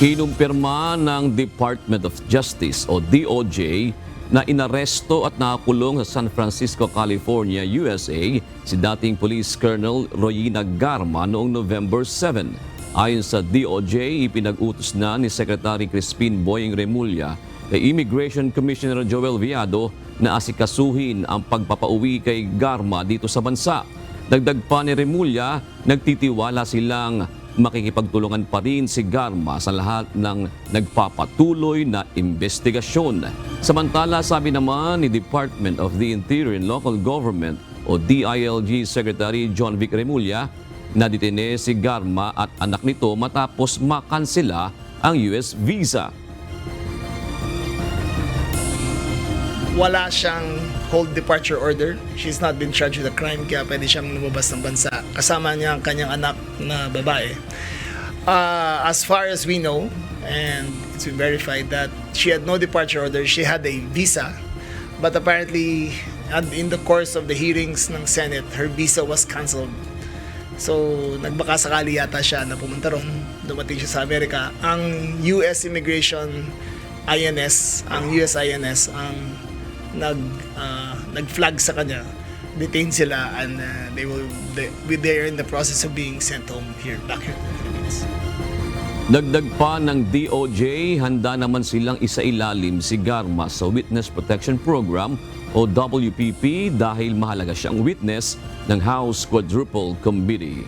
Kinumpirma ng Department of Justice o DOJ na inaresto at nakakulong sa San Francisco, California, USA si dating Police Colonel Royina Garma noong November 7. Ayon sa DOJ, ipinag-utos na ni Secretary Crispin Boying Remulla kay Immigration Commissioner Joel Viado na asikasuhin ang pagpapauwi kay Garma dito sa bansa. Dagdag pa ni Remulla, nagtitiwala silang makikipagtulungan pa rin si Garma sa lahat ng nagpapatuloy na investigasyon. Samantala, sabi naman ni Department of the Interior and Local Government o DILG Secretary John Vic Remulla, na ditene si Garma at anak nito matapos makansela ang US visa. Wala siyang hold departure order. She's not been charged with a crime, kaya pwede siyang lumabas ng bansa. Kasama niya ang kanyang anak na babae. As far as we know, and it's been verified that she had no departure order, she had a visa. But apparently, in the course of the hearings ng Senate, her visa was canceled. So, nagbaka sakali yata siya na pumunta ron, dumating siya sa Amerika. Ang US Immigration INS, ang US INS, ang nag-flag sa kanya, detained sila, and they are in the process of being sent home back here to the Philippines. Dagdag pa ng DOJ, handa naman silang isailalim si Garma sa Witness Protection Program o WPP dahil mahalaga siyang witness ng House Quadruple Committee.